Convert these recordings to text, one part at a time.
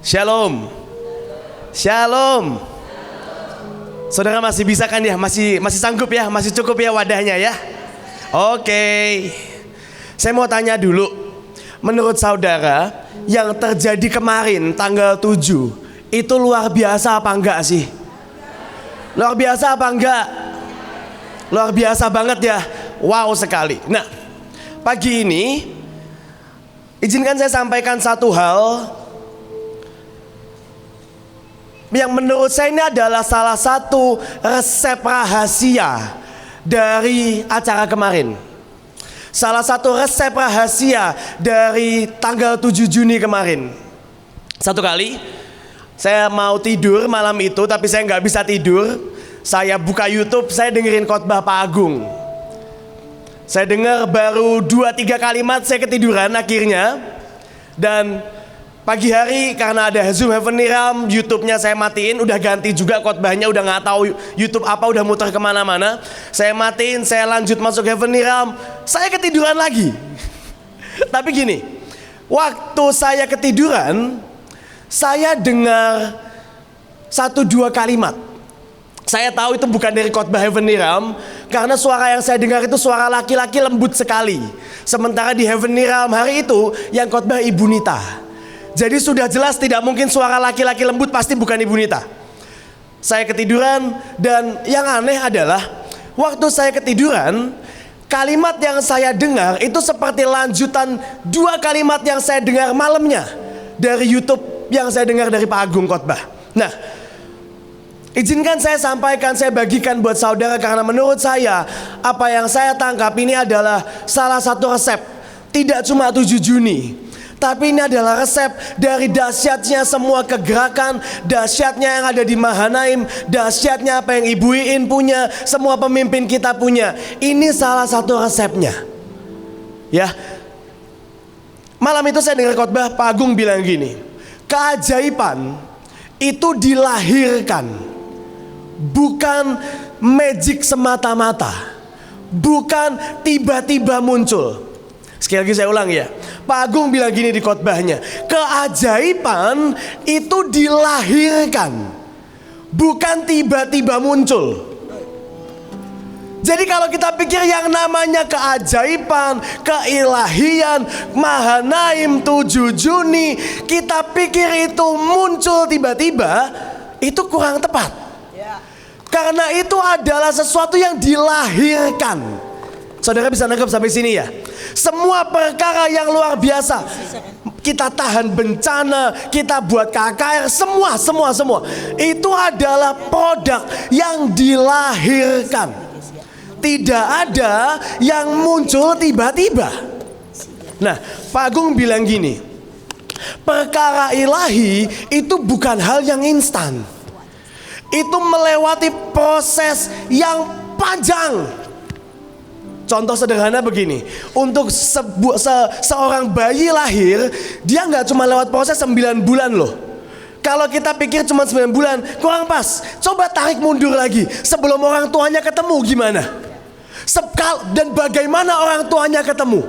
Shalom. Shalom. Saudara masih bisa kan ya? Masih sanggup ya? Masih cukup ya wadahnya ya? Oke. Saya mau tanya dulu. Menurut saudara, yang terjadi kemarin tanggal 7 itu luar biasa apa enggak sih? Luar biasa apa enggak? Luar biasa banget ya. Wow sekali. Nah, pagi ini izinkan saya sampaikan satu hal yang menurut saya ini adalah salah satu resep rahasia dari acara kemarin. Salah satu resep rahasia dari tanggal 7 Juni kemarin. Satu kali saya mau tidur malam itu, tapi saya nggak bisa tidur. Saya buka YouTube, saya dengerin khotbah Pak Agung. Saya dengar baru 2-3 kalimat, saya ketiduran akhirnya. Dan pagi hari karena ada Zoom Heavenly Realm, YouTube-nya saya matiin, udah ganti juga khotbahnya, udah nggak tahu YouTube apa, udah muter kemana-mana. Saya matiin, saya lanjut masuk Heavenly Realm, saya ketiduran lagi. Tapi gini, waktu saya ketiduran, saya dengar 1-2 kalimat. Saya tahu itu bukan dari khotbah Heavenly Realm, karena suara yang saya dengar itu suara laki-laki lembut sekali. Sementara di Heavenly Realm hari itu yang khotbah Ibu Nita. Jadi sudah jelas tidak mungkin suara laki-laki lembut, pasti bukan Ibu Nita. Saya ketiduran dan yang aneh adalah waktu saya ketiduran, kalimat yang saya dengar itu seperti lanjutan 2 kalimat yang saya dengar malamnya dari YouTube yang saya dengar dari Pak Agung khotbah. Nah, izinkan saya sampaikan, saya bagikan buat saudara karena menurut saya apa yang saya tangkap ini adalah salah satu resep. Tidak cuma 7 Juni, tapi ini adalah resep dari dahsyatnya semua kegerakan, dahsyatnya yang ada di Mahanaim, dahsyatnya apa yang Ibu Iin punya, semua pemimpin kita punya. Ini salah satu resepnya. Ya. Malam itu saya dengar khotbah Pak Agung bilang gini, keajaiban itu dilahirkan, bukan magic semata-mata, bukan tiba-tiba muncul. Sekali lagi saya ulang ya, Pak Agung bilang gini di khotbahnya, keajaiban itu dilahirkan, bukan tiba-tiba muncul. Jadi kalau kita pikir yang namanya keajaiban, keilahian, Mahanaim 7 Juni, kita pikir itu muncul tiba-tiba, itu kurang tepat. Karena itu adalah sesuatu yang dilahirkan. Saudara bisa nangkep sampai sini ya? Semua perkara yang luar biasa, kita tahan bencana, kita buat KKR, semua itu adalah produk yang dilahirkan. Tidak ada yang muncul tiba-tiba. Nah, Pak Agung bilang gini, perkara ilahi itu bukan hal yang instan. Itu melewati proses yang panjang. Contoh sederhana begini, untuk seorang bayi lahir, dia nggak cuma lewat proses 9 bulan loh. Kalau kita pikir cuma 9 bulan, kurang pas. Coba tarik mundur lagi, sebelum orang tuanya ketemu gimana? Dan bagaimana orang tuanya ketemu?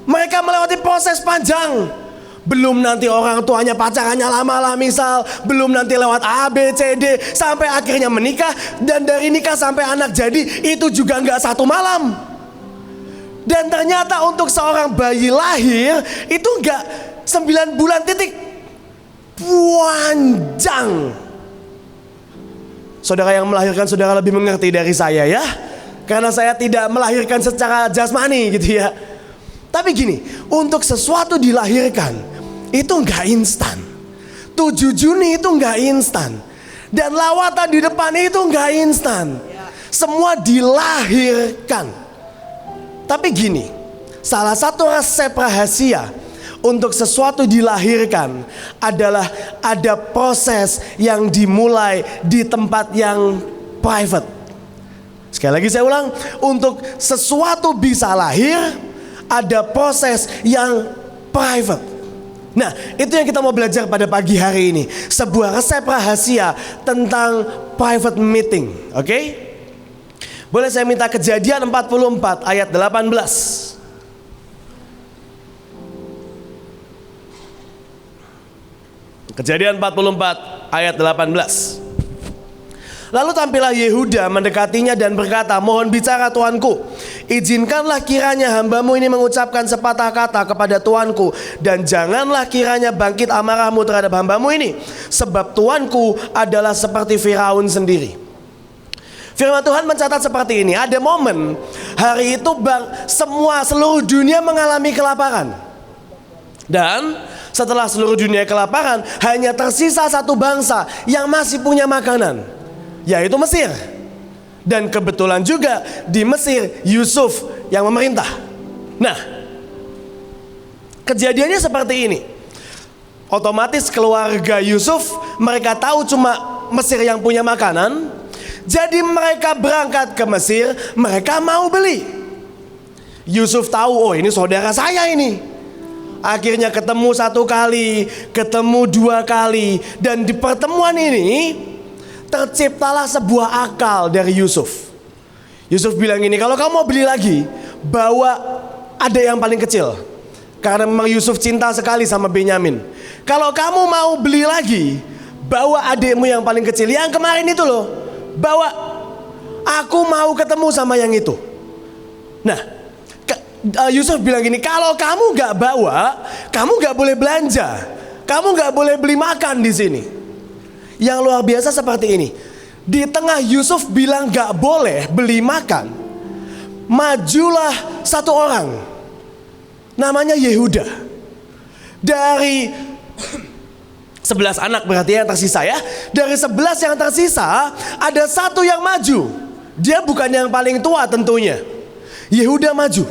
Mereka melewati proses panjang. Belum nanti orang tuanya pacarannya lama lah misal, belum nanti lewat A, B, C, D, sampai akhirnya menikah. Dan dari nikah sampai anak jadi, itu juga nggak satu malam. Dan ternyata untuk seorang bayi lahir, itu nggak 9 bulan titik, panjang. Saudara yang melahirkan, saudara lebih mengerti dari saya ya, karena saya tidak melahirkan secara jasmani gitu ya. Tapi gini, untuk sesuatu dilahirkan itu nggak instan. 7 Juni itu nggak instan, dan lawatan di depan itu nggak instan. Semua dilahirkan. Tapi gini, salah satu resep rahasia untuk sesuatu dilahirkan adalah ada proses yang dimulai di tempat yang private. Sekali lagi saya ulang, untuk sesuatu bisa lahir, ada proses yang private. Nah, itu yang kita mau belajar pada pagi hari ini. Sebuah resep rahasia tentang private meeting. Oke? Boleh saya minta Kejadian 44 ayat 18. Kejadian 44 ayat 18. Lalu tampillah Yehuda mendekatinya dan berkata, mohon bicara tuanku, izinkanlah kiranya hambamu ini mengucapkan sepatah kata kepada tuanku, dan janganlah kiranya bangkit amarahmu terhadap hambamu ini, sebab tuanku adalah seperti Firaun sendiri. Firman Tuhan mencatat seperti ini, ada momen hari itu seluruh dunia mengalami kelaparan. Dan setelah seluruh dunia kelaparan, hanya tersisa satu bangsa yang masih punya makanan, yaitu Mesir. Dan kebetulan juga di Mesir Yusuf yang memerintah. Nah, kejadiannya seperti ini. Otomatis keluarga Yusuf, mereka tahu cuma Mesir yang punya makanan. Jadi mereka berangkat ke Mesir, mereka mau beli. Yusuf tahu, oh ini saudara saya ini. Akhirnya ketemu satu kali, ketemu dua kali. Dan di pertemuan ini terciptalah sebuah akal dari Yusuf. Yusuf bilang ini, kalau kamu mau beli lagi, bawa adik yang paling kecil. Karena memang Yusuf cinta sekali sama Benyamin. Kalau kamu mau beli lagi, bawa adikmu yang paling kecil, yang kemarin itu loh. Bawa, aku mau ketemu sama yang itu. Nah, Yusuf bilang gini, kalau kamu gak bawa, kamu gak boleh belanja, kamu gak boleh beli makan di sini. Yang luar biasa seperti ini, di tengah Yusuf bilang gak boleh beli makan, majulah satu orang, namanya Yehuda. Dari 11 anak berarti yang tersisa ya. Dari 11 yang tersisa, ada satu yang maju. Dia bukan yang paling tua tentunya. Yehuda maju.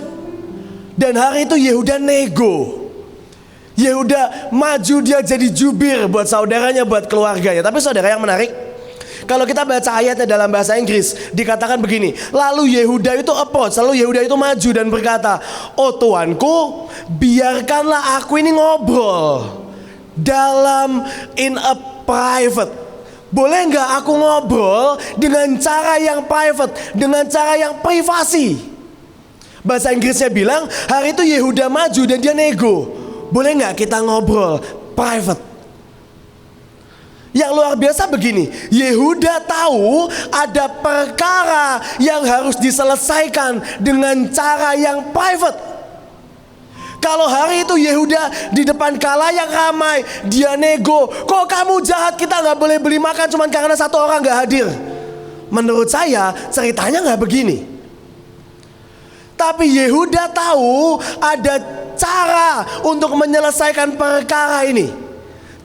Dan hari itu Yehuda nego. Yehuda maju, dia jadi jubir buat saudaranya, buat keluarganya. Tapi saudara yang menarik, kalau kita baca ayatnya dalam bahasa Inggris, dikatakan begini, lalu Yehuda itu approach, lalu Yehuda itu maju dan berkata, oh tuanku, biarkanlah aku ini ngobrol dalam in a private. Boleh nggak aku ngobrol dengan cara yang private, dengan cara yang privasi? Bahasa Inggrisnya bilang, hari itu Yehuda maju dan dia nego. Boleh nggak kita ngobrol private? Yang luar biasa begini, Yehuda tahu ada perkara yang harus diselesaikan dengan cara yang private. Kalau hari itu Yehuda di depan khalayak ramai, dia nego, kok kamu jahat, kita gak boleh beli makan cuma karena satu orang gak hadir. Menurut saya ceritanya gak begini. Tapi Yehuda tahu ada cara untuk menyelesaikan perkara ini.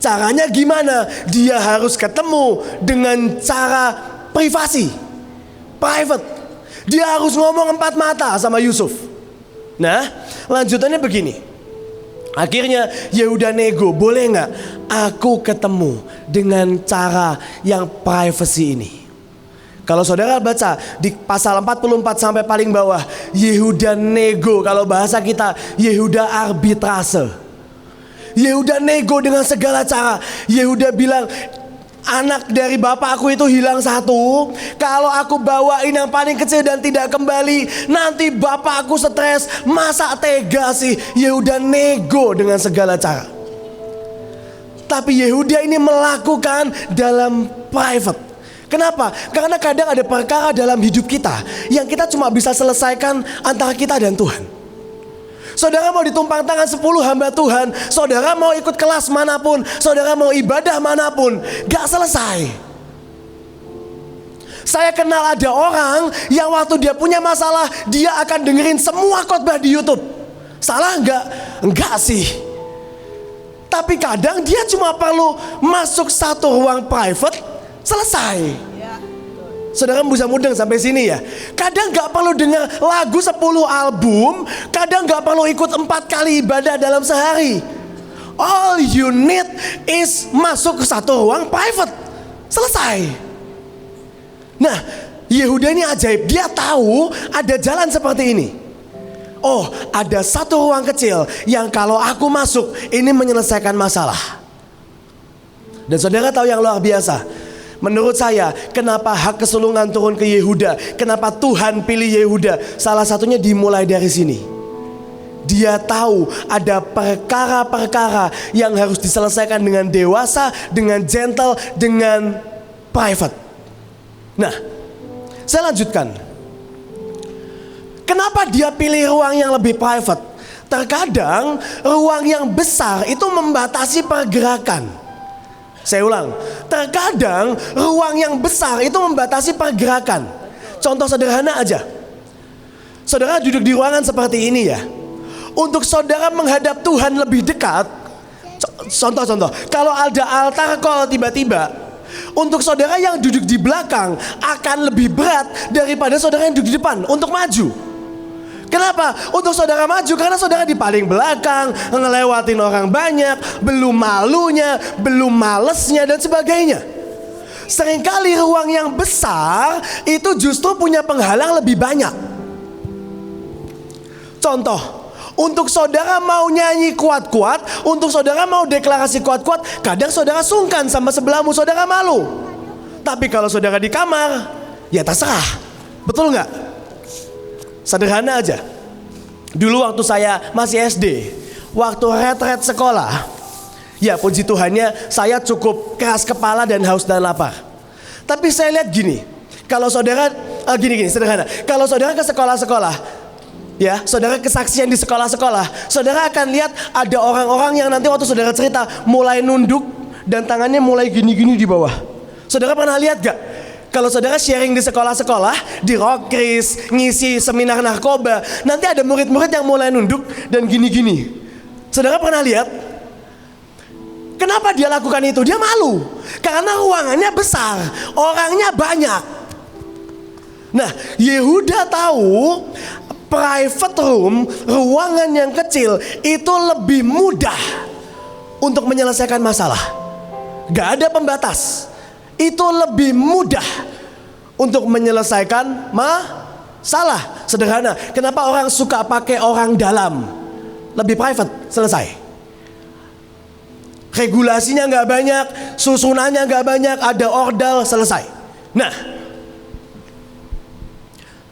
Caranya gimana? Dia harus ketemu dengan cara privasi, private. Dia harus ngomong empat mata sama Yusuf. Nah, lanjutannya begini. Akhirnya Yehuda nego, boleh nggak aku ketemu dengan cara yang privacy ini? Kalau saudara baca di pasal 44 sampai paling bawah, Yehuda nego, kalau bahasa kita Yehuda arbitrase. Yehuda nego dengan segala cara. Yehuda bilang, anak dari bapak aku itu hilang satu. Kalau aku bawain yang paling kecil dan tidak kembali, nanti bapak aku stres. Masa tega sih? Yehuda nego dengan segala cara. Tapi Yehuda ini melakukan dalam private. Kenapa? Karena kadang ada perkara dalam hidup kita yang kita cuma bisa selesaikan antara kita dan Tuhan. Saudara mau ditumpang tangan 10 hamba Tuhan, saudara mau ikut kelas manapun, saudara mau ibadah manapun, gak selesai. Saya kenal ada orang yang waktu dia punya masalah, dia akan dengerin semua khotbah di YouTube. Salah enggak? Enggak sih. Tapi kadang dia cuma perlu masuk satu ruang private, selesai. Saudara bisa mudeng sampai sini ya. Kadang gak perlu dengar lagu 10 album, kadang gak perlu ikut 4 kali ibadah dalam sehari. All you need is masuk ke satu ruang private, selesai. Nah, Yehuda ini ajaib, dia tahu ada jalan seperti ini. Oh, ada satu ruang kecil yang kalau aku masuk ini menyelesaikan masalah. Dan saudara tahu yang luar biasa, menurut saya, kenapa hak kesulungan turun ke Yehuda? Kenapa Tuhan pilih Yehuda? Salah satunya dimulai dari sini. dia tahu ada perkara-perkara yang harus diselesaikan dengan dewasa, dengan gentle, dengan private. Nah, saya lanjutkan. Kenapa dia pilih ruang yang lebih private? Terkadang ruang yang besar itu membatasi pergerakan. Saya ulang, terkadang ruang yang besar itu membatasi pergerakan. Contoh sederhana aja. Saudara duduk di ruangan seperti ini ya. Untuk saudara menghadap Tuhan lebih dekat, contoh, kalau ada altar call tiba-tiba, untuk saudara yang duduk di belakang akan lebih berat daripada saudara yang duduk di depan untuk maju. Kenapa? Untuk saudara maju karena saudara di paling belakang, ngelewatin orang banyak, belum malunya, belum malesnya dan sebagainya. Seringkali ruang yang besar itu justru punya penghalang lebih banyak. Contoh, untuk saudara mau nyanyi kuat-kuat, untuk saudara mau deklarasi kuat-kuat, kadang saudara sungkan sama sebelahmu, saudara malu. Tapi kalau saudara di kamar, ya terserah. Betul nggak? Sederhana aja. Dulu waktu saya masih SD, waktu retret sekolah, ya puji Tuhannya saya cukup keras kepala dan haus dan lapar. Tapi saya lihat gini, kalau saudara gini sederhana, kalau saudara ke sekolah-sekolah, ya saudara kesaksian di sekolah-sekolah, saudara akan lihat ada orang-orang yang nanti waktu saudara cerita mulai nunduk dan tangannya mulai gini-gini di bawah. Saudara pernah lihat gak? Kalau saudara sharing di sekolah-sekolah, di Rockris, ngisi seminar narkoba, nanti ada murid-murid yang mulai nunduk dan gini-gini. Saudara pernah lihat? Kenapa dia lakukan itu? Dia malu. Karena ruangannya besar, orangnya banyak. Nah, Yehuda tahu private room, ruangan yang kecil itu lebih mudah untuk menyelesaikan masalah. Gak ada pembatas. Itu lebih mudah untuk menyelesaikan masalah. Sederhana, kenapa orang suka pakai orang dalam? Lebih private, selesai. Regulasinya gak banyak, susunannya gak banyak, ada ordal, selesai. Nah,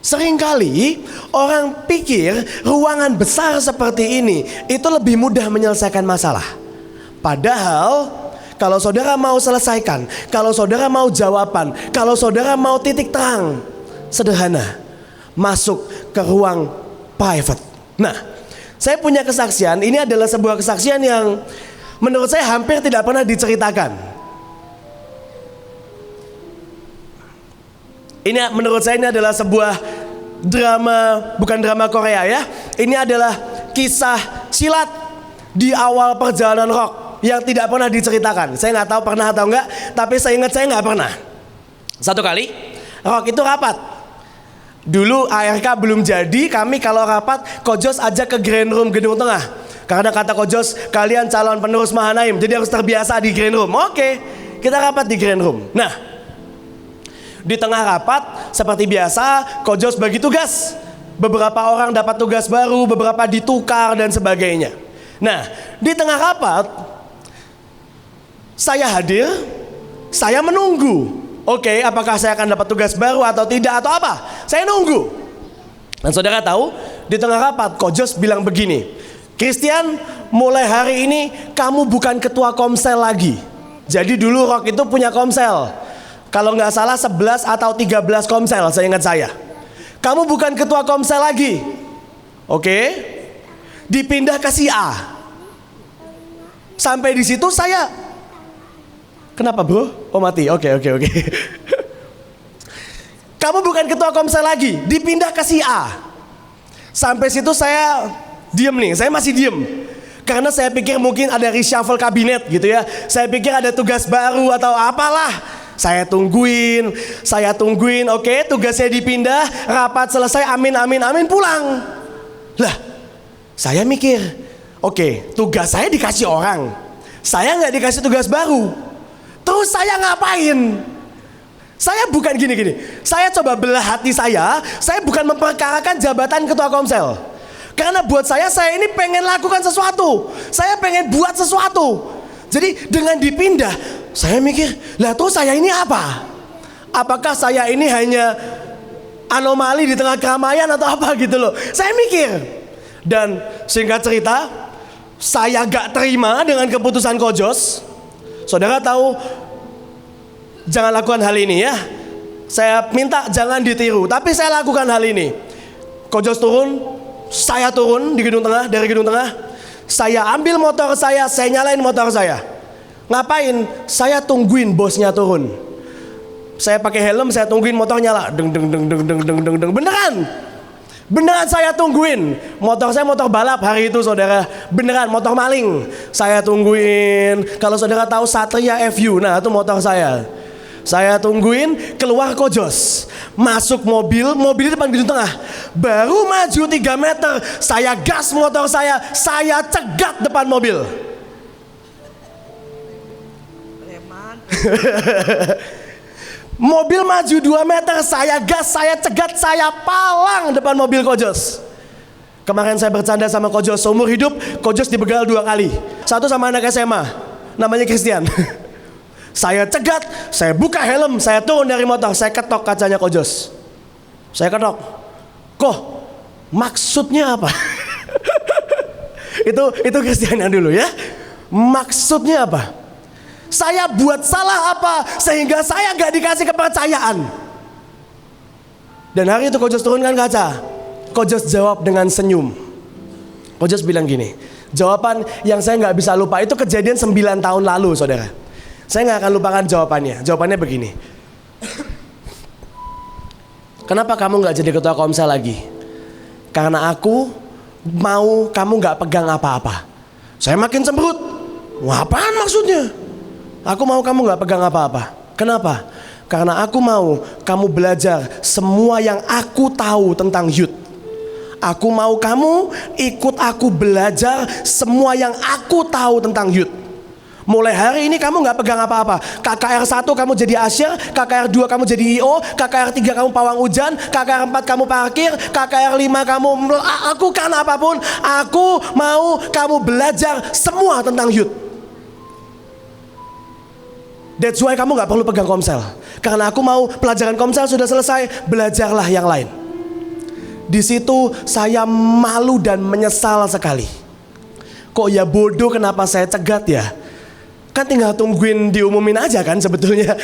seringkali orang pikir ruangan besar seperti ini itu lebih mudah menyelesaikan masalah. Padahal kalau saudara mau selesaikan, kalau saudara mau jawaban, kalau saudara mau titik terang, sederhana, masuk ke ruang private. Nah, saya punya kesaksian, ini adalah sebuah kesaksian yang menurut saya hampir tidak pernah diceritakan. Ini menurut saya ini adalah sebuah drama, bukan drama Korea ya. Ini adalah kisah silat di awal perjalanan rock yang tidak pernah diceritakan. Saya nggak tahu pernah atau enggak, tapi saya ingat saya nggak pernah. Satu kali, rock itu rapat. Dulu ARK belum jadi, kami kalau rapat, Kojos ajak ke Grand Room Gedung Tengah. Karena kata Kojos, kalian calon penerus Mahanaim, jadi harus terbiasa di Grand Room. Oke, kita rapat di Grand Room. Nah, di tengah rapat, seperti biasa, Kojos bagi tugas. Beberapa orang dapat tugas baru, beberapa ditukar dan sebagainya. Nah, di tengah rapat, saya hadir, saya menunggu. Oke, apakah saya akan dapat tugas baru atau tidak atau apa? Saya nunggu. Dan saudara tahu, di tengah rapat Kojos bilang begini, Christian, mulai hari ini kamu bukan ketua komsel lagi. Jadi dulu Rock itu punya komsel. Kalau nggak salah 11 atau 13 komsel, saya ingat saya. Kamu bukan ketua komsel lagi. Oke, dipindah ke si A. Sampai di situ saya, kenapa bro? Oh mati, oke. Kamu bukan ketua komsel lagi, dipindah ke si A. Sampai situ saya diem nih, saya masih diem. Karena saya pikir mungkin ada reshuffle kabinet gitu ya. Saya pikir ada tugas baru atau apalah. Saya tungguin, oke tugasnya dipindah, rapat selesai, amin, pulang. Lah, saya mikir, oke tugas saya dikasih orang, saya nggak dikasih tugas baru. Terus saya ngapain? Saya bukan gini. Saya coba belah hati saya bukan memperkarakan jabatan ketua komsel. Karena buat saya ini pengen lakukan sesuatu. Saya pengen buat sesuatu. Jadi dengan dipindah, saya mikir, lah tuh saya ini apa? Apakah saya ini hanya anomali di tengah keramaian atau apa gitu loh. Saya mikir. Dan singkat cerita, saya gak terima dengan keputusan Kojos. Saudara tahu, jangan lakukan hal ini ya. Saya minta jangan ditiru, tapi saya lakukan hal ini. Kojos turun, saya turun di gedung tengah, dari gedung tengah. Saya ambil motor saya nyalain motor saya. Ngapain? Saya tungguin bosnya turun. Saya pakai helm, saya tungguin motor nyala. Deng deng deng deng deng deng deng deng. Beneran saya tungguin. Motor saya motor balap hari itu saudara. Beneran motor maling. Saya tungguin. Kalau saudara tahu Satria FU, nah itu motor saya. Saya tungguin, keluar Kojos, masuk mobil di depan gedung tengah. Baru maju 3 meter, saya gas motor saya cegat depan mobil. Mobil maju 2 meter, saya gas, saya cegat, saya palang depan mobil Kojos. Kemarin saya bercanda sama Kojos, seumur hidup Kojos dibegal 2 kali. Satu sama anak SMA, namanya Christian. Saya cegat, saya buka helm, saya turun dari motor, saya ketok kacanya Kojos. Saya ketok. Kok maksudnya apa? itu Christian yang dulu ya. Maksudnya apa? Saya buat salah apa sehingga saya gak dikasih kepercayaan? Dan hari itu Kojos turunkan kaca. Kojos jawab dengan senyum. Kojos bilang gini, jawaban yang saya gak bisa lupa, itu kejadian 9 tahun lalu saudara. Saya gak akan lupakan jawabannya. Jawabannya begini. Kenapa kamu gak jadi ketua komsel lagi? Karena aku mau kamu gak pegang apa-apa. Saya makin cemberut. Apaan maksudnya? Aku mau kamu gak pegang apa-apa. Kenapa? Karena aku mau kamu belajar semua yang aku tahu tentang youth. Aku mau kamu ikut aku belajar semua yang aku tahu tentang youth. Mulai hari ini kamu gak pegang apa-apa. KKR 1 kamu jadi asyir, KKR 2 kamu jadi IO, KKR 3 kamu pawang hujan, KKR 4 kamu parkir, KKR 5 kamu lakukan apapun. Aku mau kamu belajar semua tentang youth. That's why kamu gak perlu pegang komsel. Karena aku mau pelajaran komsel sudah selesai, belajarlah yang lain. Di situ saya malu dan menyesal sekali. Kok ya bodoh, kenapa saya cegat ya? Kan tinggal tungguin diumumin aja kan sebetulnya.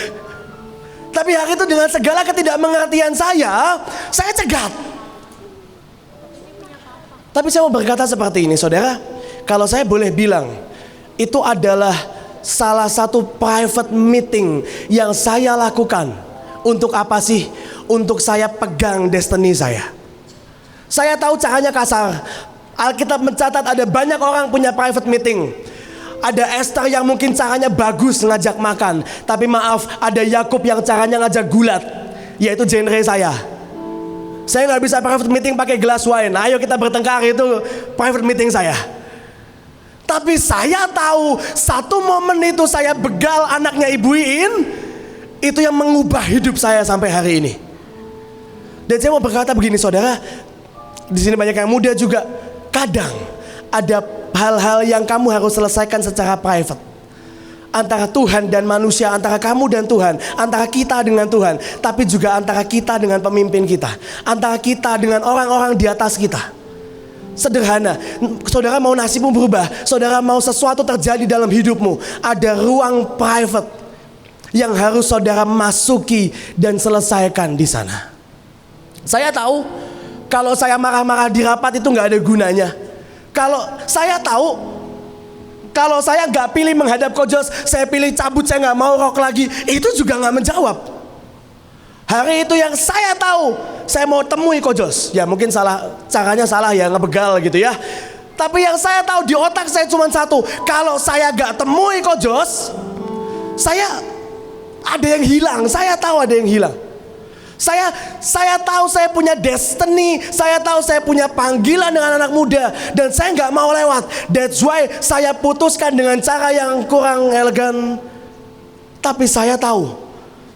Tapi hari itu dengan segala ketidakmengertian saya cegat. Tapi saya mau berkata seperti ini saudara. Kalau saya boleh bilang, itu adalah salah satu private meeting yang saya lakukan. Untuk apa sih? Untuk saya pegang destiny saya. Saya tahu caranya kasar. Alkitab mencatat ada banyak orang punya private meeting. Ada Esther yang mungkin caranya bagus ngajak makan, tapi maaf, ada Yakub yang caranya ngajak gulat, yaitu genre saya. Saya nggak bisa private meeting pakai gelas wine. Ayo kita bertengkar, itu private meeting saya. Tapi saya tahu satu momen itu saya begal anaknya Ibu Iin, itu yang mengubah hidup saya sampai hari ini. Dan saya mau berkata begini saudara, di sini banyak yang muda juga. Kadang ada hal-hal yang kamu harus selesaikan secara private. Antara Tuhan dan manusia, antara kamu dan Tuhan, antara kita dengan Tuhan, tapi juga antara kita dengan pemimpin kita, antara kita dengan orang-orang di atas kita. Sederhana, saudara mau nasibmu berubah, saudara mau sesuatu terjadi dalam hidupmu, ada ruang private yang harus saudara masuki dan selesaikan di sana. Saya tahu kalau saya marah-marah di rapat itu gak ada gunanya. Kalau saya tahu, kalau saya gak pilih menghadap Kojos, saya pilih cabut, saya gak mau rock lagi, itu juga gak menjawab. Hari itu yang saya tahu, saya mau temui Kojos. Ya mungkin salah, caranya salah ya, ngebegal gitu ya. Tapi yang saya tahu di otak saya cuma satu, kalau saya gak temui Kojos, saya ada yang hilang. Saya tahu ada yang hilang. Saya tahu saya punya destiny, saya tahu saya punya panggilan dengan anak muda, dan saya nggak mau lewat. That's why saya putuskan dengan cara yang kurang elegan. Tapi saya tahu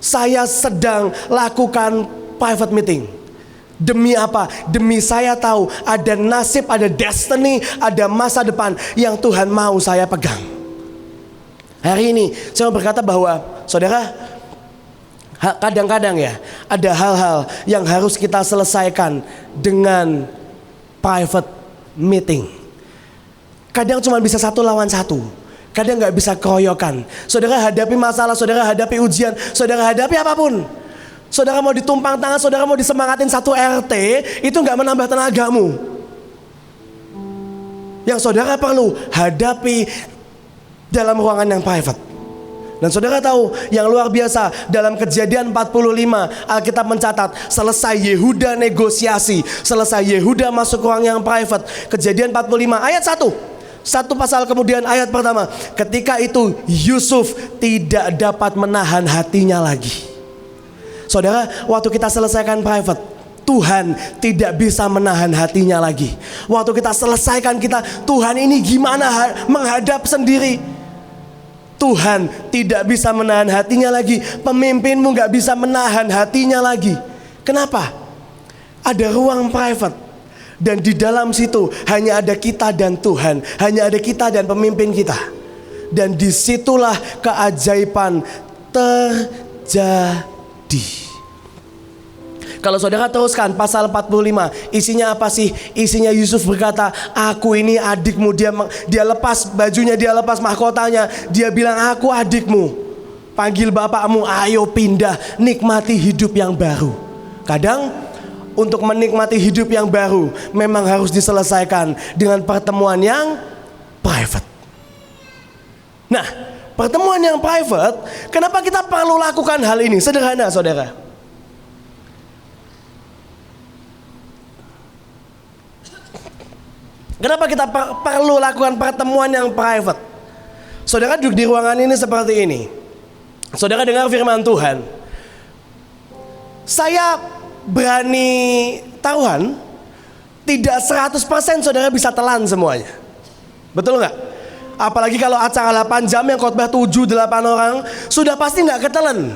saya sedang lakukan private meeting. Demi apa? Demi saya tahu ada nasib, ada destiny, ada masa depan yang Tuhan mau saya pegang. Hari ini saya mau berkata bahwa saudara, kadang-kadang ya ada hal-hal yang harus kita selesaikan dengan private meeting. Kadang cuma bisa 1 lawan 1. Kadang gak bisa keroyokan. Saudara hadapi masalah, saudara hadapi ujian, saudara hadapi apapun. Saudara mau ditumpang tangan, saudara mau disemangatin 1 RT, itu gak menambah tenagamu. Yang saudara perlu hadapi dalam ruangan yang private. Dan saudara tahu yang luar biasa, dalam Kejadian 45 Alkitab mencatat selesai Yehuda negosiasi, selesai Yehuda masuk ruang yang private. Kejadian 45 ayat 1 pasal kemudian ayat pertama, ketika itu Yusuf tidak dapat menahan hatinya lagi. Saudara, waktu kita selesaikan private, Tuhan tidak bisa menahan hatinya lagi. Waktu kita selesaikan Tuhan ini gimana menghadap sendiri, Tuhan tidak bisa menahan hatinya lagi. Pemimpinmu gak bisa menahan hatinya lagi. Kenapa? Ada ruang private. Dan di dalam situ hanya ada kita dan Tuhan. Hanya ada kita dan pemimpin kita. Dan disitulah keajaiban terjadi. Kalau saudara teruskan pasal 45, isinya apa sih? Isinya Yusuf berkata, aku ini adikmu. Dia lepas bajunya, dia lepas mahkotanya. Dia bilang, aku adikmu. Panggil bapakmu, ayo pindah, nikmati hidup yang baru. Kadang untuk menikmati hidup yang baru memang harus diselesaikan dengan pertemuan yang private. Nah, pertemuan yang private, kenapa kita perlu lakukan hal ini? Sederhana, saudara. Kenapa kita perlu lakukan pertemuan yang private? Saudara duduk di ruangan ini seperti ini. Saudara dengar firman Tuhan. Saya berani taruhan, tidak 100% saudara bisa telan semuanya. Betul nggak? Apalagi kalau acara 8 jam yang khotbah 7-8 orang, sudah pasti nggak ketelan.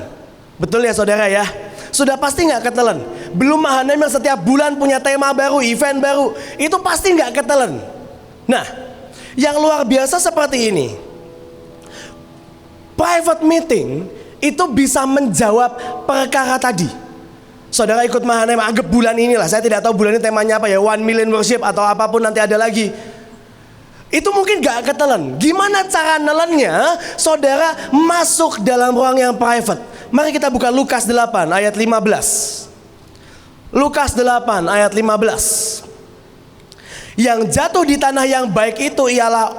Betul ya saudara ya? Sudah pasti nggak ketelan. Belum Mahanem yang setiap bulan punya tema baru, event baru, itu pasti nggak ketelan. Nah, yang luar biasa seperti ini, private meeting itu bisa menjawab perkara tadi. Saudara ikut Mahanem, anggap bulan inilah, saya tidak tahu bulan ini temanya apa ya, 1 million worship atau apapun nanti ada lagi. Itu mungkin gak ketelan. Gimana cara nelennya? Saudara masuk dalam ruang yang private. Mari kita buka Lukas 8 ayat 15. Lukas 8 ayat 15. Yang jatuh di tanah yang baik itu ialah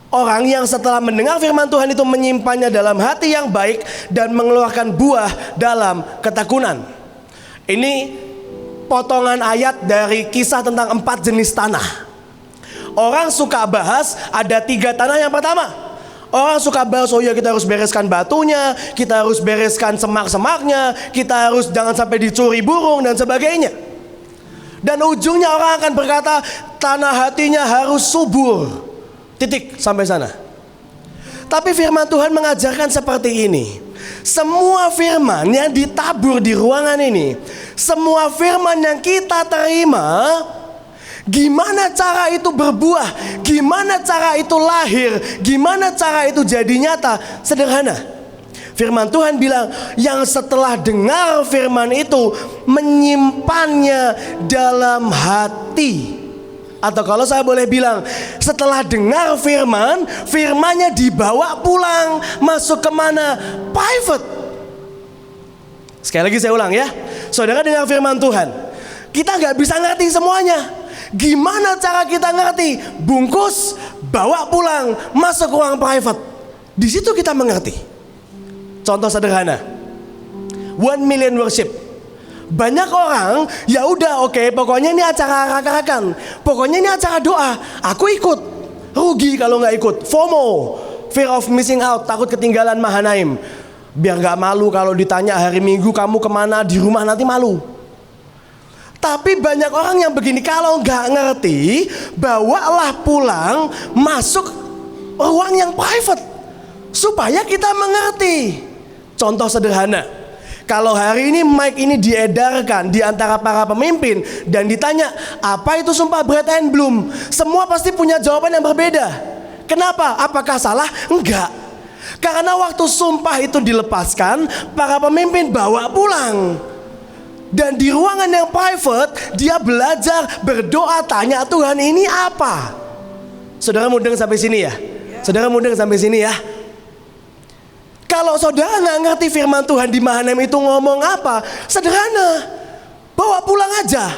orang yang setelah mendengar firman Tuhan itu menyimpannya dalam hati yang baik dan mengeluarkan buah dalam ketekunan. Ini potongan ayat dari kisah tentang 4 jenis tanah. Orang suka bahas ada 3 tanah. Yang pertama, orang suka bahas, oh ya kita harus bereskan batunya, kita harus bereskan semak-semaknya, kita harus jangan sampai dicuri burung dan sebagainya. Dan ujungnya orang akan berkata tanah hatinya harus subur. Titik sampai sana. Tapi firman Tuhan mengajarkan seperti ini. Semua firman yang ditabur di ruangan ini, semua firman yang kita terima, gimana cara itu berbuah, gimana cara itu lahir, gimana cara itu jadi nyata, sederhana. Firman Tuhan bilang, yang setelah dengar firman itu menyimpannya dalam hati. Atau kalau saya boleh bilang, setelah dengar firman, firmannya dibawa pulang. Masuk kemana? Private. Sekali lagi saya ulang ya. Saudara dengar firman Tuhan, kita gak bisa ngerti semuanya. Gimana cara kita ngerti? Bungkus, bawa pulang, masuk ruang private. Di situ kita mengerti. Contoh sederhana, 1 million worship. Banyak orang, ya udah oke, pokoknya ini acara arak-arakan, pokoknya ini acara doa, aku ikut. Rugi kalau nggak ikut. FOMO, fear of missing out, takut ketinggalan Mahanaim. Biar nggak malu kalau ditanya hari Minggu kamu kemana, di rumah nanti malu. Tapi banyak orang yang begini, kalau nggak ngerti, bawalah pulang, masuk ruang yang private supaya kita mengerti. Contoh sederhana. Kalau hari ini mic ini diedarkan di antara para pemimpin dan ditanya, apa itu sumpah bread and bloom? Semua pasti punya jawaban yang berbeda. Kenapa? Apakah salah? Enggak. Karena waktu sumpah itu dilepaskan, para pemimpin bawa pulang. Dan di ruangan yang private, dia belajar berdoa, tanya Tuhan ini apa? Saudara mudeng sampai sini ya? Saudara mudeng sampai sini ya? Kalau saudara nggak ngerti firman Tuhan di Mahanaim itu ngomong apa, sederhana, bawa pulang aja.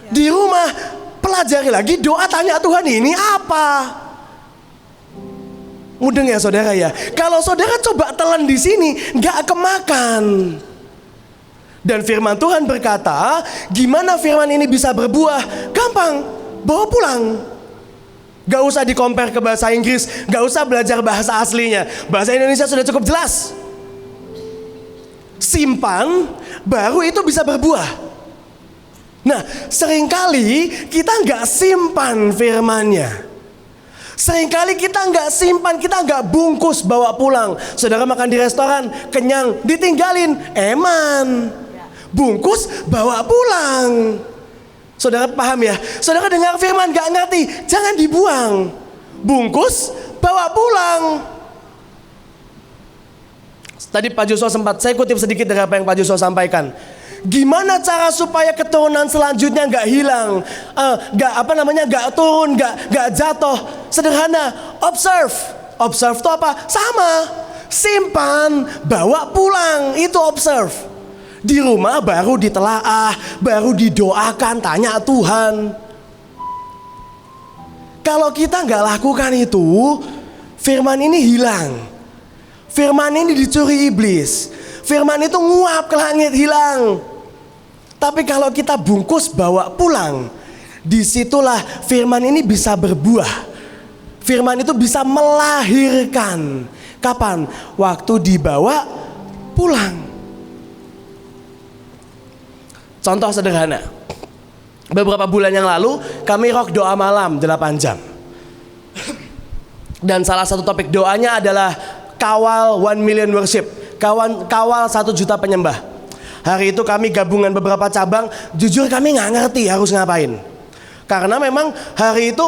Di rumah pelajari lagi, doa, tanya Tuhan ini apa. Mudeng ya saudara ya. Kalau saudara coba telan di sini, nggak kemakan. Dan firman Tuhan berkata, gimana firman ini bisa berbuah? Gampang, bawa pulang. Gak usah di-compare ke bahasa Inggris, gak usah belajar bahasa aslinya. Bahasa Indonesia sudah cukup jelas. Simpan, baru itu bisa berbuah. Nah, seringkali kita gak simpan firmannya. Seringkali kita gak simpan, kita gak bungkus bawa pulang. Saudara makan di restoran, kenyang, ditinggalin, eman. Bungkus, bawa pulang. Saudara paham ya? Saudara dengar firman gak ngerti, jangan dibuang. Bungkus, bawa pulang. Tadi Pak Joshua sempat, saya kutip sedikit dari apa yang Pak Joshua sampaikan. Gimana cara supaya keturunan selanjutnya gak hilang, gak turun, gak jatuh? Sederhana, observe. Observe itu apa? Sama, simpan, bawa pulang, itu observe. Di rumah baru ditelaah, baru didoakan, tanya Tuhan. Kalau kita nggak lakukan itu, firman ini hilang. Firman ini dicuri iblis. Firman itu nguap ke langit, hilang. Tapi kalau kita bungkus bawa pulang, disitulah firman ini bisa berbuah. Firman itu bisa melahirkan. Kapan? Waktu dibawa pulang. Contoh sederhana, beberapa bulan yang lalu kami rock doa malam 8 jam. Dan salah satu topik doanya adalah kawal 1 million worship, kawal 1 juta penyembah. Hari itu kami gabungan beberapa cabang, jujur kami nggak ngerti harus ngapain. Karena memang hari itu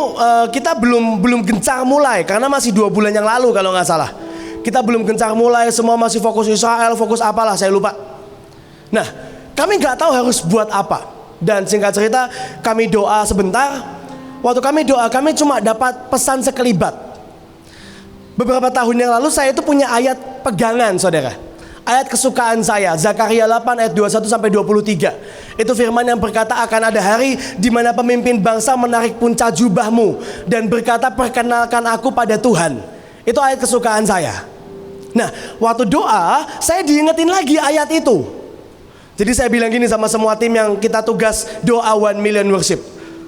kita belum gencar mulai, karena masih 2 bulan yang lalu kalau nggak salah. Kita belum gencar mulai, semua masih fokus Israel, fokus apalah saya lupa. Nah, kami nggak tahu harus buat apa. Dan singkat cerita, kami doa sebentar. Waktu kami doa, kami cuma dapat pesan sekelibat. Beberapa tahun yang lalu saya itu punya ayat pegangan, saudara. Ayat kesukaan saya, Zakaria 8 ayat 21 sampai 23. Itu firman yang berkata akan ada hari di mana pemimpin bangsa menarik punca jubahmu dan berkata perkenalkan aku pada Tuhan. Itu ayat kesukaan saya. Nah, waktu doa, saya diingetin lagi ayat itu. Jadi saya bilang gini sama semua tim yang kita tugas doa 1 million worship.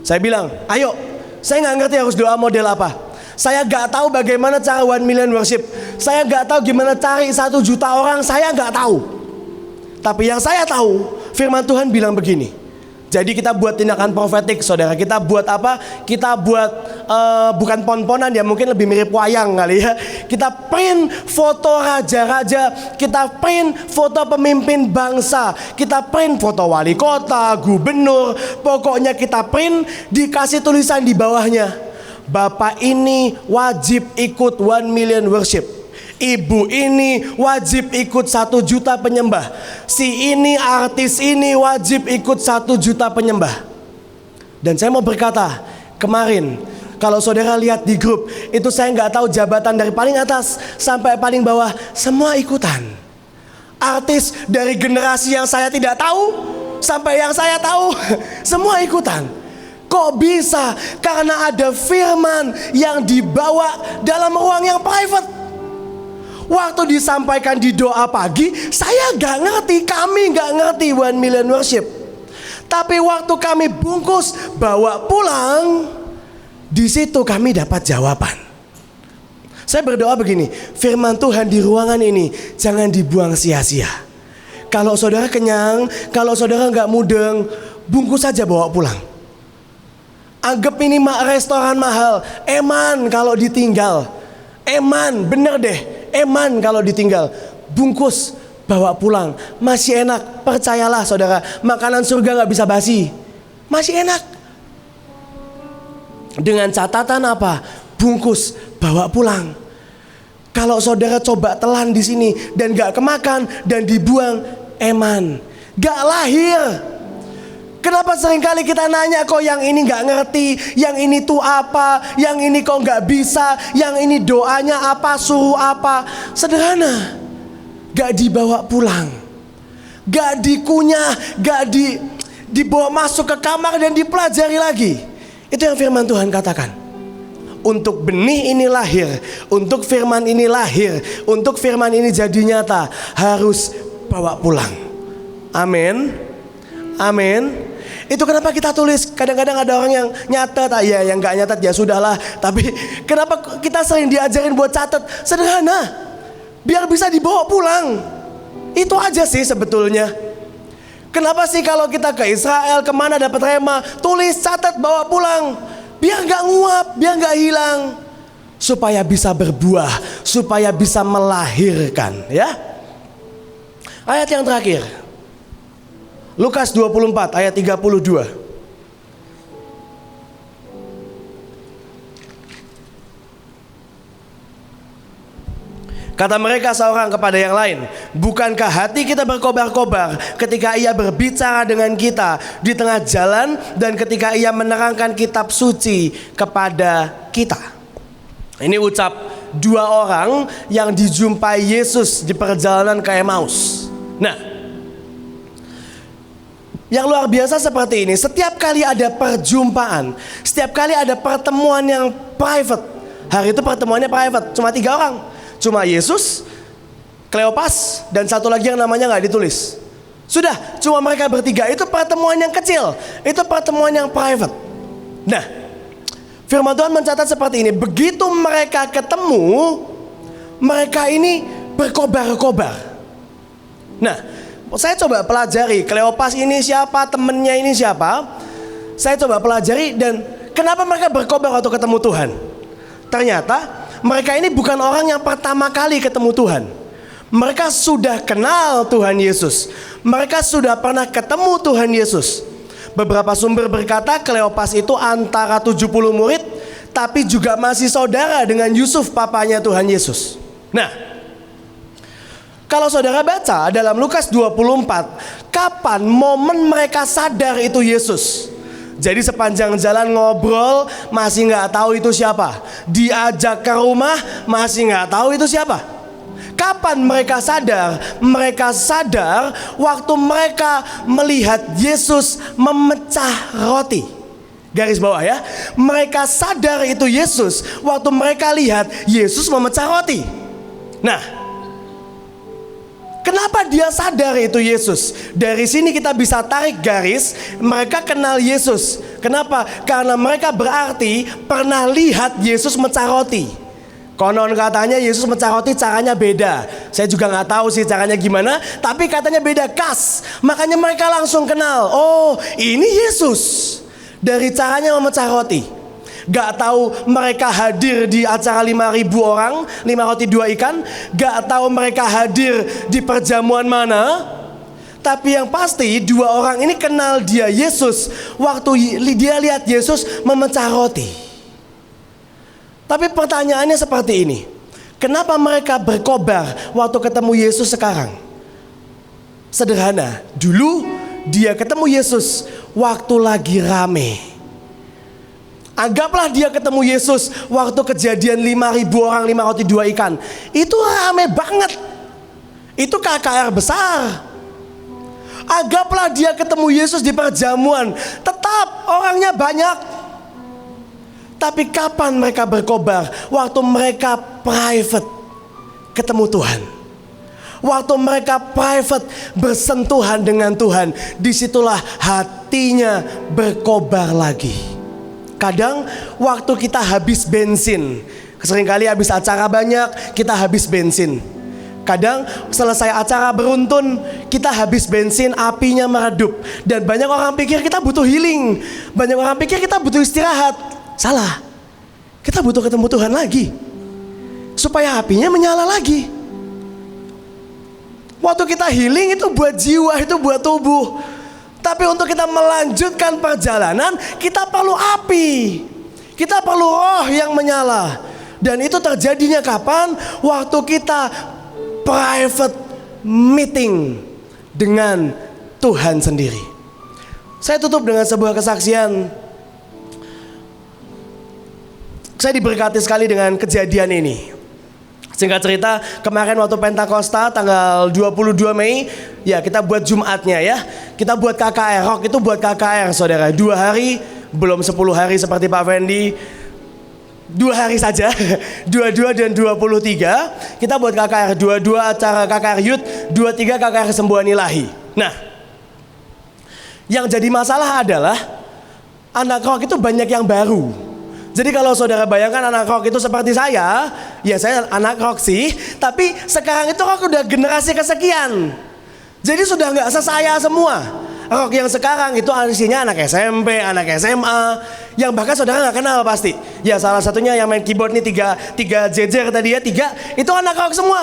Saya bilang, ayo, saya nggak ngerti harus doa model apa. Saya nggak tahu bagaimana cara 1 million worship. Saya nggak tahu gimana cari 1 juta orang, saya nggak tahu. Tapi yang saya tahu, firman Tuhan bilang begini. Jadi kita buat tindakan profetik, saudara. Kita buat apa? Kita buat bukan pon-ponan ya, mungkin lebih mirip wayang kali ya. Kita print foto raja-raja, kita print foto pemimpin bangsa, kita print foto wali kota, gubernur. Pokoknya kita print, dikasih tulisan di bawahnya. Bapak ini wajib ikut 1 million worship. Ibu ini wajib ikut 1 juta penyembah. Si ini artis ini wajib ikut 1 juta penyembah. Dan saya mau berkata, kemarin kalau saudara lihat di grup itu, saya nggak tahu jabatan dari paling atas sampai paling bawah semua ikutan. Artis dari generasi yang saya tidak tahu sampai yang saya tahu semua ikutan. Kok bisa? Karena ada firman yang dibawa dalam ruang yang private. Waktu disampaikan di doa pagi, saya gak ngerti, kami gak ngerti 1 million worship. Tapi waktu kami bungkus bawa pulang, di situ kami dapat jawaban. Saya berdoa begini, firman Tuhan di ruangan ini jangan dibuang sia-sia. Kalau saudara kenyang, kalau saudara gak mudeng, bungkus saja bawa pulang. Anggap ini restoran mahal, eman kalau ditinggal. Eman, bener deh, eman kalau ditinggal. Bungkus, bawa pulang, masih enak. Percayalah saudara, makanan surga gak bisa basi, masih enak. Dengan catatan apa? Bungkus, bawa pulang. Kalau saudara coba telan di sini dan gak kemakan dan dibuang, eman, gak lahir. Kenapa Kenapa seringkali kita nanya kok yang ini gak ngerti, yang ini tuh apa, yang ini kok gak bisa, yang ini doanya apa, suruh apa. Sederhana, gak dibawa pulang, gak dikunyah, gak dibawa masuk ke kamar dan dipelajari lagi. Itu yang firman Tuhan katakan. Untuk benih ini lahir, untuk firman ini lahir, untuk firman ini jadi nyata, harus bawa pulang. Amin. Amin. Itu kenapa kita tulis. Kadang-kadang ada orang yang nyatet, ya yang gak nyatet ya sudahlah. Tapi kenapa kita sering diajarin buat catat? Sederhana, biar bisa dibawa pulang. Itu aja sih sebetulnya. Kenapa sih kalau kita ke Israel, kemana dapat rema, tulis, catat, bawa pulang. Biar gak nguap, biar gak hilang. Supaya bisa berbuah, supaya bisa melahirkan, ya. Ayat yang terakhir, Lukas 24 ayat 32. Kata mereka seorang kepada yang lain, bukankah hati kita berkobar-kobar ketika ia berbicara dengan kita di tengah jalan dan ketika ia menerangkan kitab suci kepada kita? Ini ucap dua orang yang dijumpai Yesus di perjalanan ke Emmaus. Nah, yang luar biasa seperti ini, setiap kali ada perjumpaan, setiap kali ada pertemuan yang private. Hari itu pertemuannya private, cuma 3 orang. Cuma Yesus, Kleopas, dan satu lagi yang namanya gak ditulis. Sudah, cuma mereka bertiga. Itu pertemuan yang kecil, itu pertemuan yang private. Nah, firman Tuhan mencatat seperti ini. Begitu mereka ketemu, mereka ini berkobar-kobar. Nah, saya coba pelajari Kleopas ini siapa, temennya ini siapa. Saya coba pelajari dan kenapa mereka berkobar waktu ketemu Tuhan. Ternyata mereka ini bukan orang yang pertama kali ketemu Tuhan. Mereka sudah kenal Tuhan Yesus. Mereka sudah pernah ketemu Tuhan Yesus. Beberapa sumber berkata Kleopas itu antara 70 murid, tapi juga masih saudara dengan Yusuf, papanya Tuhan Yesus. Nah, kalau saudara baca dalam Lukas 24, kapan momen mereka sadar itu Yesus? Jadi sepanjang jalan ngobrol masih gak tahu itu siapa. Diajak ke rumah masih gak tahu itu siapa. Kapan mereka sadar? Mereka sadar waktu mereka melihat Yesus memecah roti. Garis bawah ya. Mereka sadar itu Yesus waktu mereka lihat Yesus memecah roti. Nah, kenapa dia sadar itu Yesus? Dari sini kita bisa tarik garis, mereka kenal Yesus. Kenapa? Karena mereka berarti pernah lihat Yesus mecah roti. Konon katanya Yesus mecah roti caranya beda. Saya juga gak tahu sih caranya gimana, tapi katanya beda khas. Makanya mereka langsung kenal, oh ini Yesus. Dari caranya memecah roti. Gak tahu mereka hadir di acara 5.000 orang, 5 roti 2 ikan. Gak tahu mereka hadir di perjamuan mana. Tapi yang pasti 2 orang ini kenal dia Yesus waktu dia lihat Yesus memecah roti. Tapi pertanyaannya seperti ini, kenapa mereka berkobar waktu ketemu Yesus sekarang? Sederhana, dulu dia ketemu Yesus waktu lagi rame. Anggaplah dia ketemu Yesus waktu kejadian 5.000 orang 5 roti 2 ikan. Itu rame banget. Itu KKR besar. Anggaplah dia ketemu Yesus di perjamuan, tetap orangnya banyak. Tapi kapan mereka berkobar? Waktu mereka private ketemu Tuhan. Waktu mereka private bersentuhan dengan Tuhan, disitulah hatinya berkobar lagi. Kadang waktu kita habis bensin, seringkali habis acara banyak kita habis bensin. Kadang selesai acara beruntun kita habis bensin, apinya meredup. Dan banyak orang pikir kita butuh healing, banyak orang pikir kita butuh istirahat. Salah, kita butuh ketemu Tuhan lagi supaya apinya menyala lagi. Waktu kita healing itu buat jiwa, itu buat tubuh. Tapi untuk kita melanjutkan perjalanan, kita perlu api. Kita perlu roh yang menyala. Dan itu terjadinya kapan? Waktu kita private meeting dengan Tuhan sendiri. Saya tutup dengan sebuah kesaksian. Saya diberkati sekali dengan kejadian ini. Singkat cerita, kemarin waktu Pentakosta tanggal 22 Mei, ya kita buat Jumatnya ya. Kita buat KKR, Rock itu buat KKR saudara. 2 hari, belum 10 hari seperti Pak Fendi. 2 hari saja, 22 dan 23. Kita buat KKR, 22 acara KKR Youth, 23 KKR Kesembuhan Ilahi. Nah, yang jadi masalah adalah anak Rock itu banyak yang baru. Jadi kalau saudara bayangkan anak Rock itu seperti saya, ya saya anak Rock sih, tapi sekarang itu Rock udah generasi kesekian. Jadi sudah nggak sesaya semua. Rock yang sekarang itu isinya anak SMP, anak SMA, yang bahkan saudara nggak kenal pasti. Ya salah satunya yang main keyboard nih tiga jejer tadi ya, 3 itu anak Rock semua.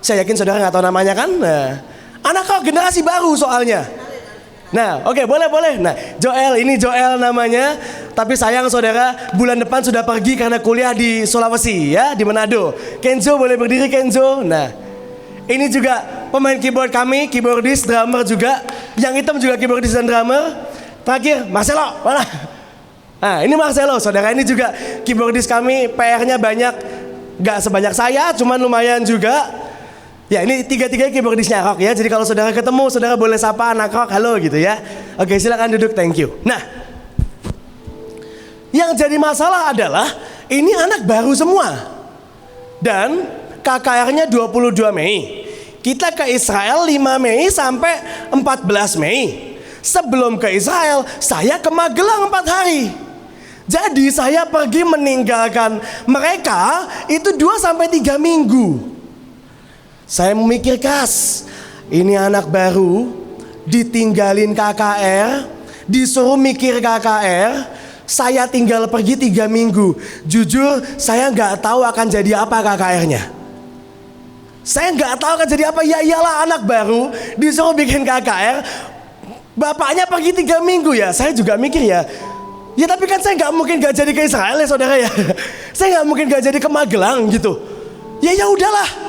Saya yakin saudara nggak tahu namanya kan? Nah, anak Rock generasi baru soalnya. Nah, oke, boleh. Nah, ini Joel namanya. Tapi sayang saudara, bulan depan sudah pergi karena kuliah di Sulawesi ya, di Manado. Kenzo boleh berdiri Kenzo. Nah, ini juga pemain keyboard kami, keyboardis, drummer juga. Yang hitam juga keyboardis dan drummer. Terakhir, Marcelo, mana? Nah, ini Marcelo, saudara, ini juga keyboardis kami. PR-nya banyak, gak sebanyak saya, cuman lumayan juga. Ya, ini 3-3 keyboardisnya Rock ya. Jadi kalau saudara ketemu, saudara boleh sapa anak Rock, halo gitu ya. Oke, silakan duduk, thank you. Nah, yang jadi masalah adalah ini anak baru semua. Dan KKR-nya 22 Mei. Kita ke Israel 5 Mei sampai 14 Mei. Sebelum ke Israel, saya ke Magelang 4 hari. Jadi saya pergi meninggalkan mereka itu 2-3 minggu. Saya memikir keras, ini anak baru, ditinggalin KKR, disuruh mikir KKR, saya tinggal pergi 3 minggu. Jujur, saya nggak tahu akan jadi apa KKR-nya. Saya nggak tahu akan jadi apa. Ya iyalah, anak baru disuruh bikin KKR, bapaknya pergi 3 minggu ya. Saya juga mikir ya tapi kan saya nggak mungkin nggak jadi ke Israel ya saudara ya. Saya nggak mungkin nggak jadi ke Magelang gitu. Ya udahlah.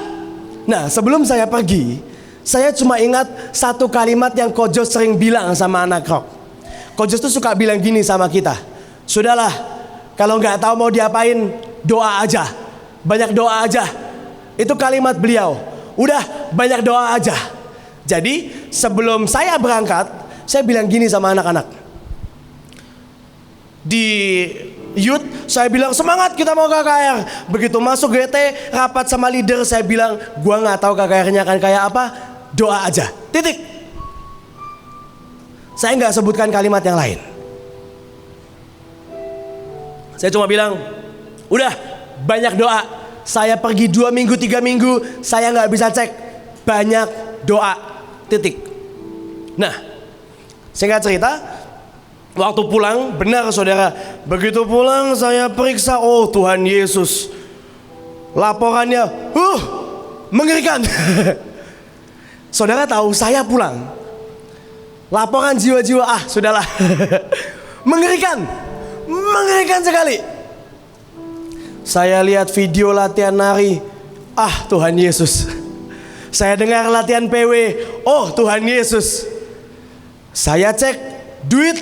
Nah, sebelum saya pergi, saya cuma ingat satu kalimat yang Ko Jos sering bilang sama anak Rock. Ko Jos tuh suka bilang gini sama kita, sudahlah, kalau nggak tahu mau diapain, doa aja, banyak doa aja. Itu kalimat beliau. Udah, banyak doa aja. Jadi sebelum saya berangkat, saya bilang gini sama anak-anak. Di Youth, saya bilang semangat kita mau KKR. Begitu masuk GT, rapat sama leader, saya bilang gua nggak tahu KKR-nya akan kayak apa, doa aja, titik. Saya nggak sebutkan kalimat yang lain. Saya cuma bilang, udah banyak doa. Saya pergi 2 minggu, 3 minggu, saya nggak bisa cek, banyak doa, titik. Nah, singkat cerita, waktu pulang, benar saudara, begitu pulang saya periksa, oh Tuhan Yesus, laporannya mengerikan. Saudara tahu saya pulang, laporan jiwa-jiwa, sudahlah. Mengerikan sekali. Saya lihat video latihan nari, Tuhan Yesus. Saya dengar latihan PW, oh Tuhan Yesus. Saya cek duit,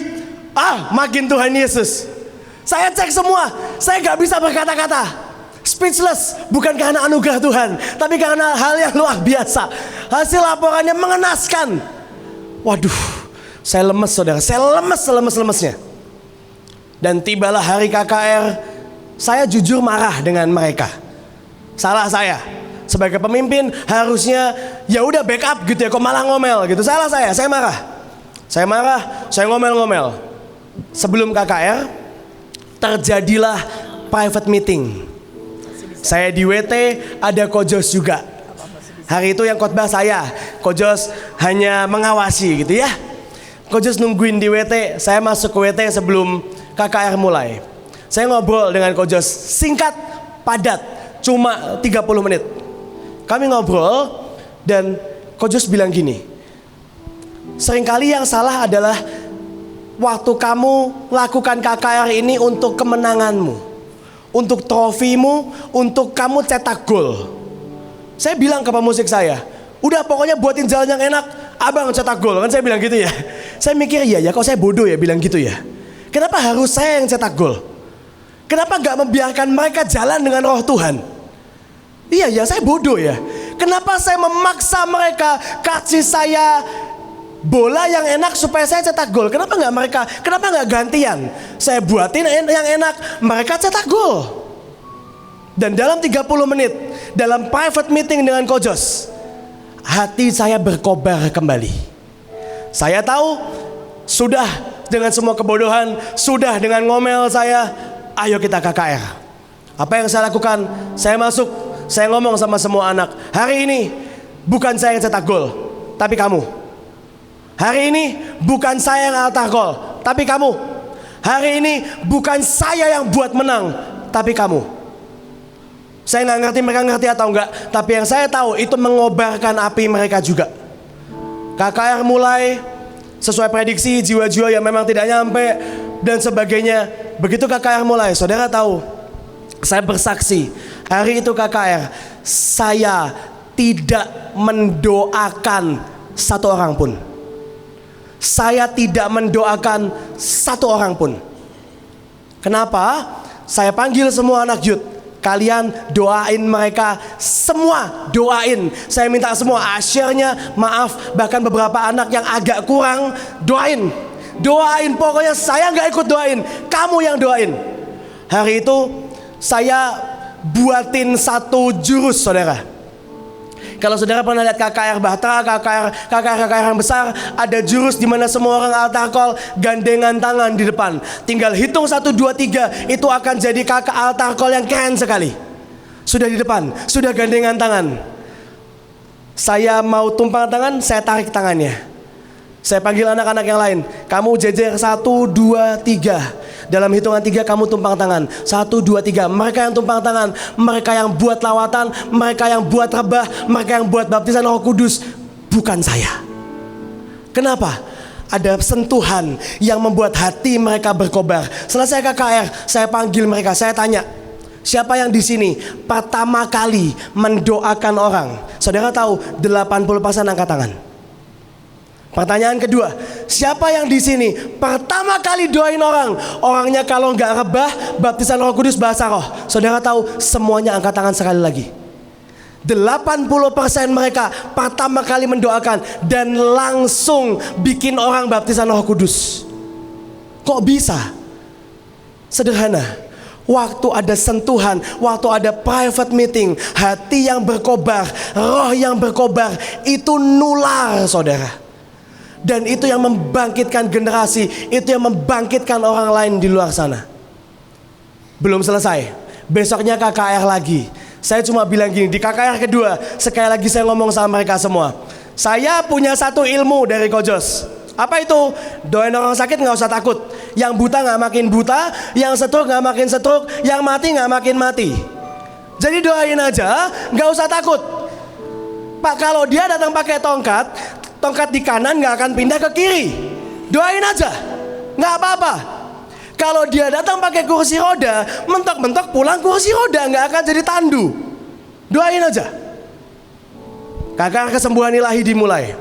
makin Tuhan Yesus. Saya cek semua, saya gak bisa berkata-kata, speechless. Bukan karena anugerah Tuhan, tapi karena hal yang luar biasa. Hasil laporannya mengenaskan. Waduh, saya lemes saudara, saya lemes-lemesnya. Dan tibalah hari KKR, saya jujur marah dengan mereka. Salah saya, sebagai pemimpin harusnya ya udah backup gitu ya, kok malah ngomel gitu. Salah saya marah, saya ngomel-ngomel. Sebelum KKR, terjadilah private meeting. Saya di WT, ada Ko Jos juga. Hari itu yang khotbah saya, Ko Jos hanya mengawasi gitu ya. Ko Jos nungguin di WT, saya masuk ke WT sebelum KKR mulai. Saya ngobrol dengan Ko Jos, singkat, padat, cuma 30 menit. Kami ngobrol dan Ko Jos bilang gini, seringkali yang salah adalah waktu kamu lakukan KKR ini untuk kemenanganmu, untuk trofimu, untuk kamu cetak gol. Saya bilang ke pemusik saya, udah pokoknya buatin jalan yang enak, abang cetak gol. Kan saya bilang gitu ya. Saya mikir iya ya, kok saya bodoh ya bilang gitu ya. Kenapa harus saya yang cetak gol? Kenapa gak membiarkan mereka jalan dengan roh Tuhan? Iya ya, saya bodoh ya. Kenapa saya memaksa mereka kasih saya bola yang enak supaya saya cetak gol? Kenapa nggak gantian? Saya buatin yang enak, mereka cetak gol. Dan dalam 30 menit, dalam private meeting dengan Coach Jos, hati saya berkobar kembali. Saya tahu, sudah dengan semua kebodohan, sudah dengan ngomel saya, ayo kita KKR. Apa yang saya lakukan? Saya masuk, saya ngomong sama semua anak, hari ini bukan saya yang cetak gol, tapi kamu. Hari ini bukan saya yang altar call, tapi kamu. Hari ini bukan saya yang buat menang, tapi kamu. Saya nggak ngerti mereka ngerti atau enggak, tapi yang saya tahu itu mengobarkan api mereka juga. KKR mulai sesuai prediksi, jiwa-jiwa yang memang tidak nyampe dan sebagainya. Begitu KKR mulai, saudara tahu, saya bersaksi, hari itu KKR, saya tidak mendoakan satu orang pun. Saya tidak mendoakan satu orang pun. Kenapa? Saya panggil semua anak youth, kalian doain mereka, semua doain. Saya minta semua asyirnya, maaf, bahkan beberapa anak yang agak kurang, doain. Doain, pokoknya saya gak ikut doain, kamu yang doain. Hari itu saya buatin satu jurus, saudara. Kalau saudara pernah lihat KKR Bahtera, KKR yang besar, ada jurus di mana semua orang altar call gandengan tangan di depan. Tinggal hitung 1, 2, 3, itu akan jadi kakak altar call yang keren sekali. Sudah di depan, sudah gandengan tangan. Saya mau tumpang tangan, saya tarik tangannya. Saya panggil anak-anak yang lain, kamu jejer 1, 2, 3. Dalam hitungan 3 kamu tumpang tangan. 1, 2, 3. Mereka yang tumpang tangan, mereka yang buat lawatan, mereka yang buat rebah, mereka yang buat baptisan Roh Kudus. Bukan saya. Kenapa? Ada sentuhan yang membuat hati mereka berkobar. Selesai KKR, saya panggil mereka, saya tanya, siapa yang di sini pertama kali mendoakan orang? Saudara tahu 80% angkat tangan. Pertanyaan kedua, siapa yang di sini pertama kali doain orang? Orangnya kalau nggak rebah, baptisan Roh Kudus, bahasa roh. Saudara tahu, semuanya angkat tangan sekali lagi. 80% mereka pertama kali mendoakan dan langsung bikin orang baptisan Roh Kudus. Kok bisa? Sederhana. Waktu ada sentuhan, waktu ada private meeting, hati yang berkobar, roh yang berkobar, itu nular, saudara. Dan itu yang membangkitkan generasi, itu yang membangkitkan orang lain di luar sana. Belum selesai, besoknya KKR lagi. Saya cuma bilang gini, di KKR kedua, sekali lagi saya ngomong sama mereka semua, saya punya satu ilmu dari Coach Jos. Apa itu? Doain orang sakit gak usah takut. Yang buta gak makin buta, yang stroke gak makin stroke, yang mati gak makin mati. Jadi doain aja, gak usah takut. Pak, kalau dia datang pakai tongkat di kanan gak akan pindah ke kiri. Doain aja, gak apa-apa. Kalau dia datang pakai kursi roda, mentok-mentok pulang kursi roda, gak akan jadi tandu. Doain aja. KKR kesembuhan ilahi dimulai.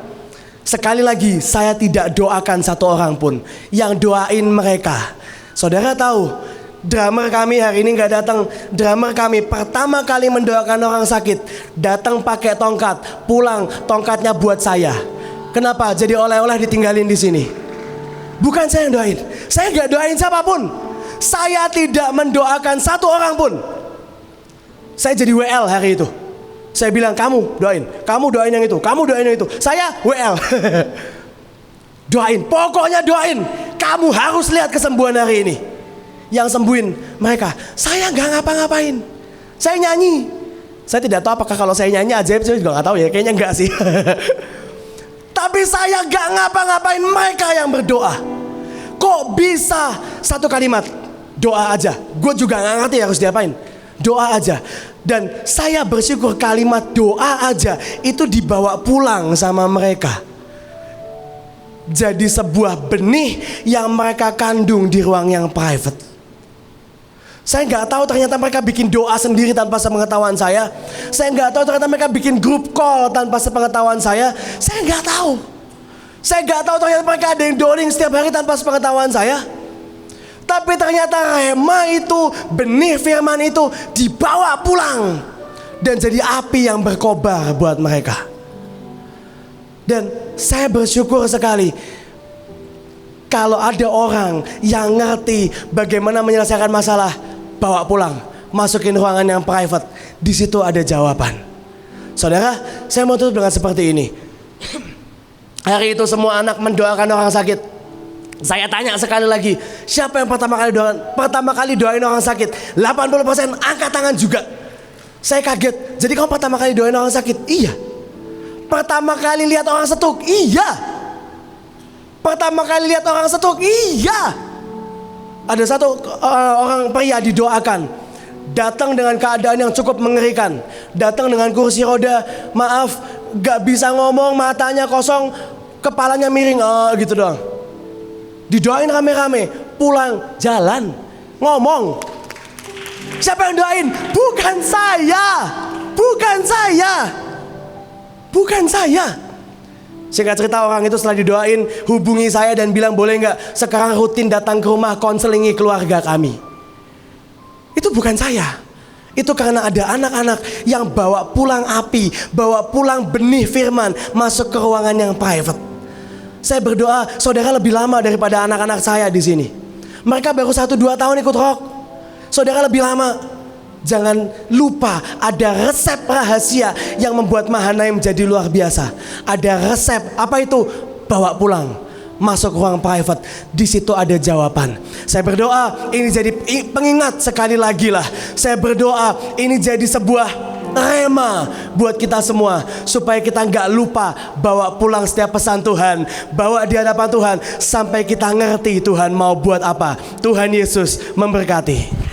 Sekali lagi, saya tidak doakan satu orang pun. Yang doain mereka. Saudara tahu, drummer kami hari ini gak datang. Drummer kami pertama kali mendoakan orang sakit, datang pakai tongkat, pulang tongkatnya buat saya. Kenapa? Jadi oleh-oleh ditinggalin di sini. Bukan saya yang doain. Saya gak doain siapapun. Saya tidak mendoakan satu orang pun. Saya jadi WL hari itu. Saya bilang, kamu doain yang itu, kamu doain yang itu. Saya WL. Doain, pokoknya doain. Kamu harus lihat kesembuhan hari ini. Yang sembuhin mereka. Saya gak ngapa-ngapain. Saya nyanyi. Saya tidak tahu apakah kalau saya nyanyi ajaib, saya juga gak tahu ya. Kayaknya enggak sih. Tapi saya gak ngapa-ngapain, mereka yang berdoa. Kok bisa satu kalimat doa aja? Gue juga gak ngerti harus diapain. Doa aja. Dan saya bersyukur kalimat doa aja itu dibawa pulang sama mereka. Jadi sebuah benih yang mereka kandung di ruang yang private. Saya gak tahu ternyata mereka bikin doa sendiri tanpa sepengetahuan saya. Saya gak tahu ternyata mereka bikin grup call tanpa sepengetahuan saya. Saya gak tahu. Saya gak tahu ternyata mereka ada yang downing setiap hari tanpa sepengetahuan saya. Tapi ternyata rema itu, benih firman itu dibawa pulang dan jadi api yang berkobar buat mereka. Dan saya bersyukur sekali kalau ada orang yang ngerti bagaimana menyelesaikan masalah, bawa pulang, masukin ruangan yang private. Di situ ada jawaban. Saudara, saya mau tutup dengan seperti ini. Hari itu semua anak mendoakan orang sakit. Saya tanya sekali lagi, siapa yang pertama kali doain orang sakit? 80% angkat tangan juga. Saya kaget. Jadi kamu pertama kali doain orang sakit? Iya. Pertama kali lihat orang setuk? Iya. Pertama kali lihat orang setuk? Iya. Ada satu orang pria didoakan, datang dengan keadaan yang cukup mengerikan, datang dengan kursi roda, maaf, gak bisa ngomong, matanya kosong, kepalanya miring, gitu doang. Didoain rame-rame, pulang jalan, ngomong. Siapa yang doain? Bukan saya. Bukan saya. Bukan saya. Singkat cerita, orang itu setelah didoain hubungi saya dan bilang, boleh gak sekarang rutin datang ke rumah konselingi keluarga kami. Itu bukan saya. Itu karena ada anak-anak yang bawa pulang api, bawa pulang benih firman masuk ke ruangan yang private. Saya berdoa saudara lebih lama daripada anak-anak saya di sini. Mereka baru 1-2 tahun ikut rock. Saudara lebih lama. Jangan lupa ada resep rahasia yang membuat Mahanaim jadi luar biasa. Ada resep, apa itu? Bawa pulang, masuk ruang private. Di situ ada jawaban. Saya berdoa ini jadi pengingat sekali lagi lah. Saya berdoa ini jadi sebuah rema buat kita semua, supaya kita gak lupa bawa pulang setiap pesan Tuhan, bawa di hadapan Tuhan sampai kita ngerti Tuhan mau buat apa. Tuhan Yesus memberkati.